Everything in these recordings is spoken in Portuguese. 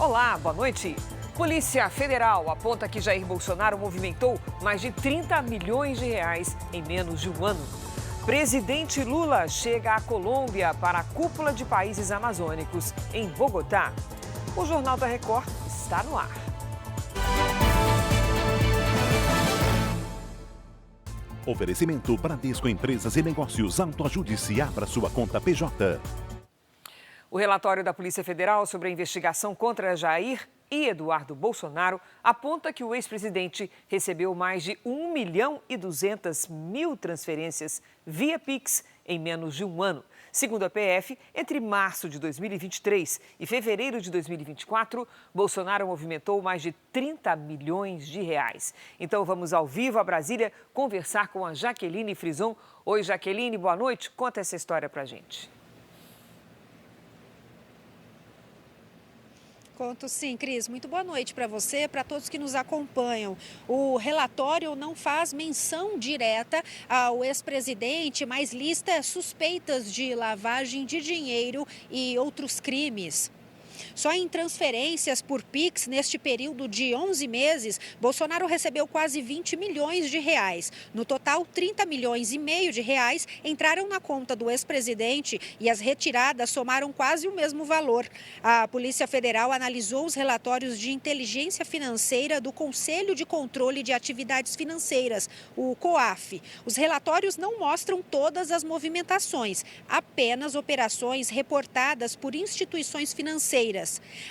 Olá, boa noite. Polícia Federal aponta que Jair Bolsonaro movimentou mais de 30 milhões de reais em menos de um ano. Presidente Lula chega à Colômbia para a cúpula de países amazônicos em Bogotá. O Jornal da Record está no ar. Oferecimento Bradesco Empresas e Negócios. Autoajude-se, abra sua conta PJ. O relatório da Polícia Federal sobre a investigação contra Jair e Eduardo Bolsonaro aponta que o ex-presidente recebeu mais de 1.200.000 transferências via Pix em menos de um ano. Segundo a PF, entre março de 2023 e fevereiro de 2024, Bolsonaro movimentou mais de 30 milhões de reais. Então vamos ao vivo a Brasília conversar com a Jaqueline Frison. Oi, Jaqueline, boa noite. Conta essa história pra gente. Conto sim, Cris. Muito boa noite para você, para todos que nos acompanham. O relatório não faz menção direta ao ex-presidente, mas lista suspeitas de lavagem de dinheiro e outros crimes. Só em transferências por Pix, neste período de 11 meses, Bolsonaro recebeu quase 20 milhões de reais. No total, 30 milhões e meio de reais entraram na conta do ex-presidente e as retiradas somaram quase o mesmo valor. A Polícia Federal analisou os relatórios de inteligência financeira do Conselho de Controle de Atividades Financeiras, o COAF. Os relatórios não mostram todas as movimentações, apenas operações reportadas por instituições financeiras.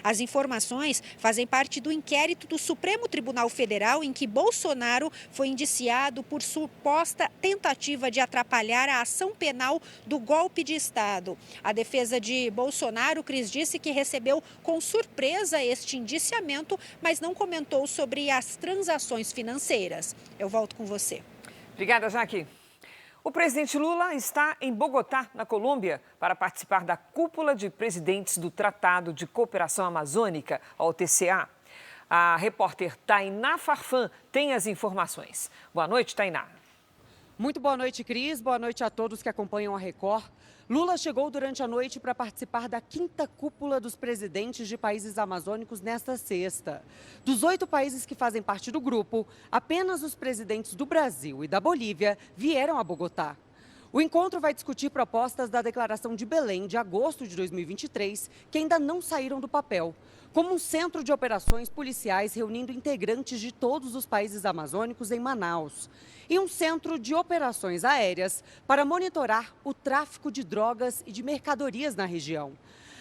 As informações fazem parte do inquérito do Supremo Tribunal Federal em que Bolsonaro foi indiciado por suposta tentativa de atrapalhar a ação penal do golpe de Estado. A defesa de Bolsonaro, Cris, disse que recebeu com surpresa este indiciamento, mas não comentou sobre as transações financeiras. Eu volto com você. Obrigada, Jaque. O presidente Lula está em Bogotá, na Colômbia, para participar da cúpula de presidentes do Tratado de Cooperação Amazônica, a OTCA. A repórter Tainá Farfan tem as informações. Boa noite, Tainá. Muito boa noite, Cris. Boa noite a todos que acompanham a Record. Lula chegou durante a noite para participar da 5ª cúpula dos presidentes de países amazônicos nesta sexta. Dos 8 países que fazem parte do grupo, apenas os presidentes do Brasil e da Bolívia vieram a Bogotá. O encontro vai discutir propostas da Declaração de Belém de agosto de 2023, que ainda não saíram do papel, como um centro de operações policiais reunindo integrantes de todos os países amazônicos em Manaus, e um centro de operações aéreas para monitorar o tráfico de drogas e de mercadorias na região.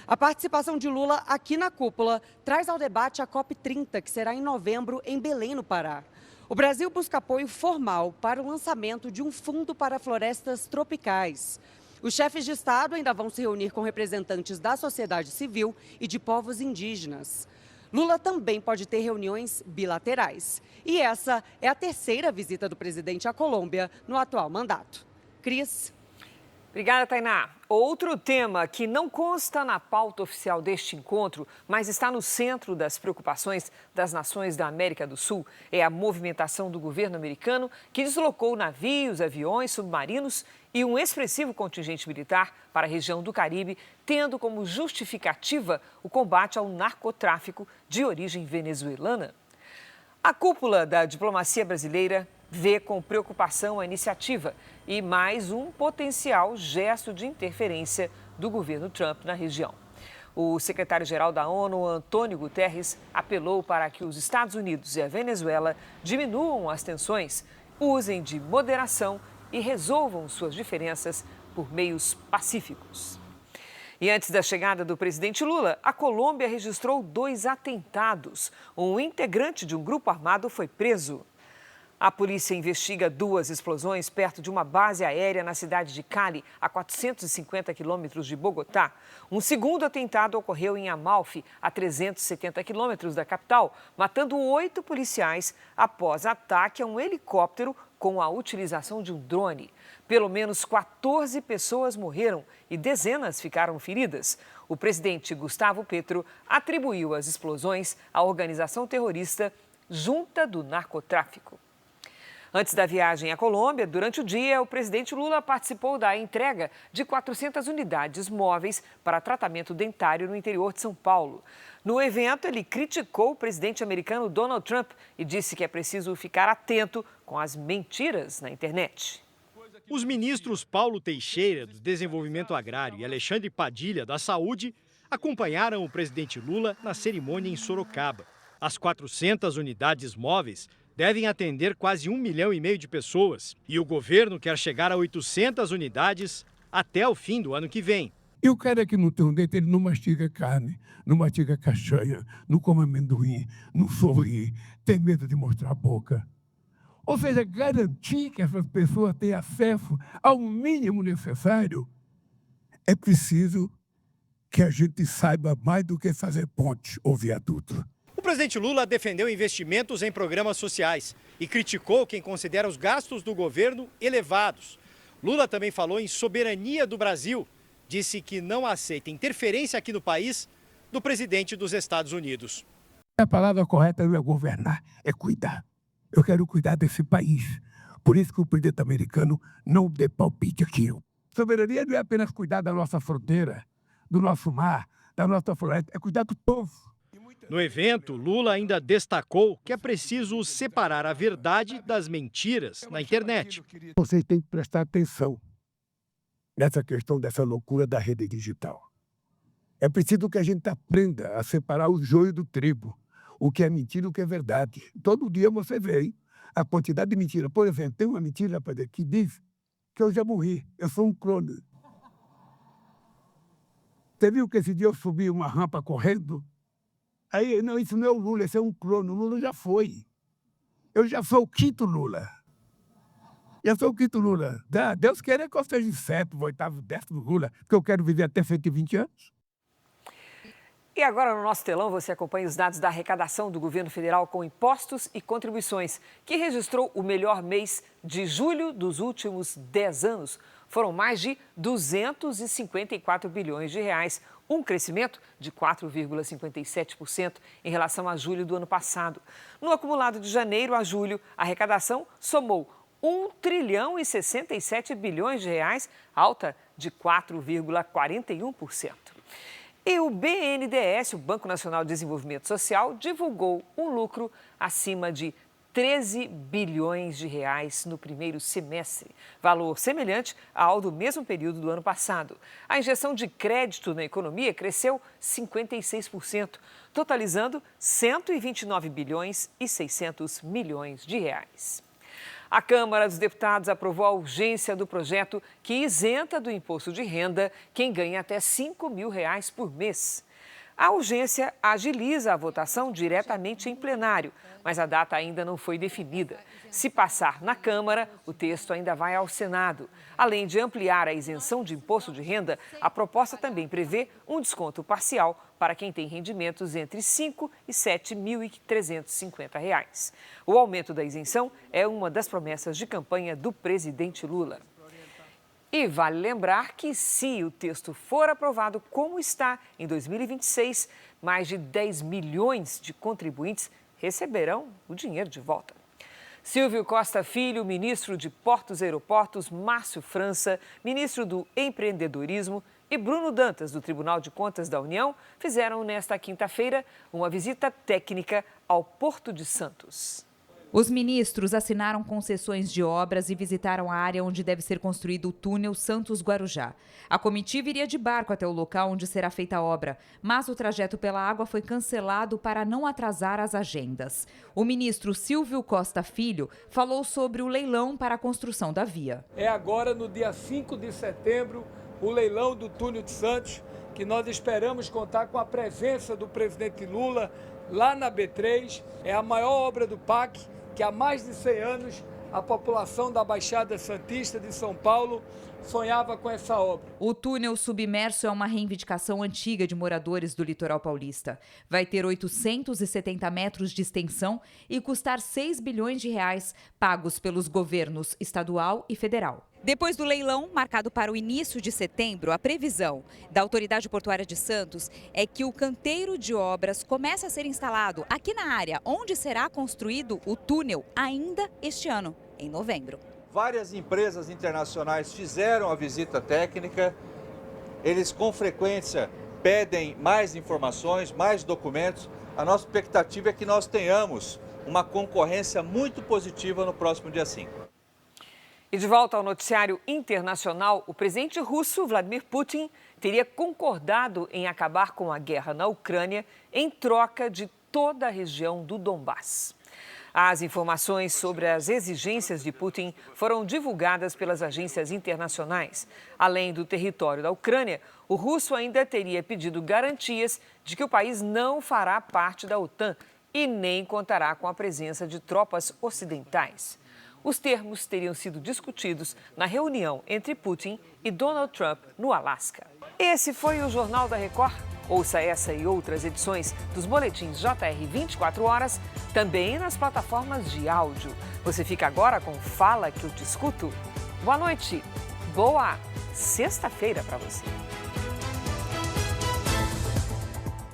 A participação de Lula aqui na cúpula traz ao debate a COP30, que será em novembro em Belém, no Pará. O Brasil busca apoio formal para o lançamento de um fundo para florestas tropicais. Os chefes de Estado ainda vão se reunir com representantes da sociedade civil e de povos indígenas. Lula também pode ter reuniões bilaterais. E essa é a 3ª visita do presidente à Colômbia no atual mandato. Cris. Obrigada, Tainá. Outro tema que não consta na pauta oficial deste encontro, mas está no centro das preocupações das nações da América do Sul, é a movimentação do governo americano, que deslocou navios, aviões, submarinos e um expressivo contingente militar para a região do Caribe, tendo como justificativa o combate ao narcotráfico de origem venezuelana. A cúpula da diplomacia brasileira vê com preocupação a iniciativa e mais um potencial gesto de interferência do governo Trump na região. O secretário-geral da ONU, Antônio Guterres, apelou para que os Estados Unidos e a Venezuela diminuam as tensões, usem de moderação e resolvam suas diferenças por meios pacíficos. E antes da chegada do presidente Lula, a Colômbia registrou 2 atentados. Um integrante de um grupo armado foi preso. A polícia investiga 2 explosões perto de uma base aérea na cidade de Cali, a 450 quilômetros de Bogotá. Um segundo atentado ocorreu em Amalfi, a 370 quilômetros da capital, matando 8 policiais após ataque a um helicóptero com a utilização de um drone. Pelo menos 14 pessoas morreram e dezenas ficaram feridas. O presidente Gustavo Petro atribuiu as explosões à organização terrorista Junta do Narcotráfico. Antes da viagem à Colômbia, durante o dia, o presidente Lula participou da entrega de 400 unidades móveis para tratamento dentário no interior de São Paulo. No evento, ele criticou o presidente americano Donald Trump e disse que é preciso ficar atento com as mentiras na internet. Os ministros Paulo Teixeira, do Desenvolvimento Agrário, e Alexandre Padilha, da Saúde, acompanharam o presidente Lula na cerimônia em Sorocaba. As 400 unidades móveis devem atender quase 1,5 milhão de pessoas. E o governo quer chegar a 800 unidades até o fim do ano que vem. E o cara que não tem um dente, ele não mastiga carne, não mastiga castanha, não come amendoim, não sorri, tem medo de mostrar a boca. Ou seja, garantir que essas pessoas tenham acesso ao mínimo necessário, é preciso que a gente saiba mais do que fazer ponte ou viaduto. O presidente Lula defendeu investimentos em programas sociais e criticou quem considera os gastos do governo elevados. Lula também falou em soberania do Brasil. Disse que não aceita interferência aqui no país do presidente dos Estados Unidos. A palavra correta não é governar, é cuidar. Eu quero cuidar desse país. Por isso que o presidente americano não dê palpite aqui. Soberania não é apenas cuidar da nossa fronteira, do nosso mar, da nossa floresta, é cuidar do povo. No evento, Lula ainda destacou que é preciso separar a verdade das mentiras na internet. Vocês têm que prestar atenção nessa questão dessa loucura da rede digital. É preciso que a gente aprenda a separar o joio do trigo, o que é mentira e o que é verdade. Todo dia você vê a quantidade de mentira. Por exemplo, tem uma mentira que diz que eu já morri, eu sou um clone. Você viu que esse dia eu subi uma rampa correndo? Aí, não, isso não é o Lula, esse é um clone. O Lula já foi. Eu já sou o quinto Lula. Já sou o quinto Lula. Deus queira que eu seja o sétimo, oitavo, 10º Lula, porque eu quero viver até 120 anos. E agora no nosso telão você acompanha os dados da arrecadação do governo federal com impostos e contribuições, que registrou o melhor mês de julho dos últimos 10 anos. Foram mais de 254 bilhões de reais, um crescimento de 4,57% em relação a julho do ano passado. No acumulado de janeiro a julho, a arrecadação somou 1 trilhão e 67 bilhões de reais, alta de 4,41%. E o BNDES, o Banco Nacional de Desenvolvimento Social, divulgou um lucro acima de 13 bilhões de reais no primeiro semestre, valor semelhante ao do mesmo período do ano passado. A injeção de crédito na economia cresceu 56%, totalizando 129 bilhões e 600 milhões de reais. A Câmara dos Deputados aprovou a urgência do projeto que isenta do imposto de renda quem ganha até R$5 mil por mês. A urgência agiliza a votação diretamente em plenário, mas a data ainda não foi definida. Se passar na Câmara, o texto ainda vai ao Senado. Além de ampliar a isenção de imposto de renda, a proposta também prevê um desconto parcial para quem tem rendimentos entre R$ 5.000 e R$ 7.350. O aumento da isenção é uma das promessas de campanha do presidente Lula. E vale lembrar que, se o texto for aprovado como está em 2026, mais de 10 milhões de contribuintes receberão o dinheiro de volta. Silvio Costa Filho, ministro de Portos e Aeroportos, Márcio França, ministro do Empreendedorismo, e Bruno Dantas, do Tribunal de Contas da União, fizeram nesta quinta-feira uma visita técnica ao Porto de Santos. Os ministros assinaram concessões de obras e visitaram a área onde deve ser construído o túnel Santos-Guarujá. A comitiva iria de barco até o local onde será feita a obra, mas o trajeto pela água foi cancelado para não atrasar as agendas. O ministro Silvio Costa Filho falou sobre o leilão para a construção da via. É agora, no dia 5 de setembro, o leilão do túnel de Santos, que nós esperamos contar com a presença do presidente Lula lá na B3. É a maior obra do PAC, que há mais de 100 anos a população da Baixada Santista de São Paulo sonhava com essa obra. O túnel submerso é uma reivindicação antiga de moradores do litoral paulista. Vai ter 870 metros de extensão e custar 6 bilhões de reais, pagos pelos governos estadual e federal. Depois do leilão, marcado para o início de setembro, a previsão da Autoridade Portuária de Santos é que o canteiro de obras comece a ser instalado aqui na área onde será construído o túnel ainda este ano, em novembro. Várias empresas internacionais fizeram a visita técnica. Eles com frequência pedem mais informações, mais documentos. A nossa expectativa é que nós tenhamos uma concorrência muito positiva no próximo dia 5. E de volta ao noticiário internacional, o presidente russo Vladimir Putin teria concordado em acabar com a guerra na Ucrânia em troca de toda a região do Donbass. As informações sobre as exigências de Putin foram divulgadas pelas agências internacionais. Além do território da Ucrânia, o russo ainda teria pedido garantias de que o país não fará parte da OTAN e nem contará com a presença de tropas ocidentais. Os termos teriam sido discutidos na reunião entre Putin e Donald Trump no Alasca. Esse foi o Jornal da Record. Ouça essa e outras edições dos boletins JR 24 horas, também nas plataformas de áudio. Você fica agora com Fala que eu te escuto. Boa noite, boa sexta-feira para você.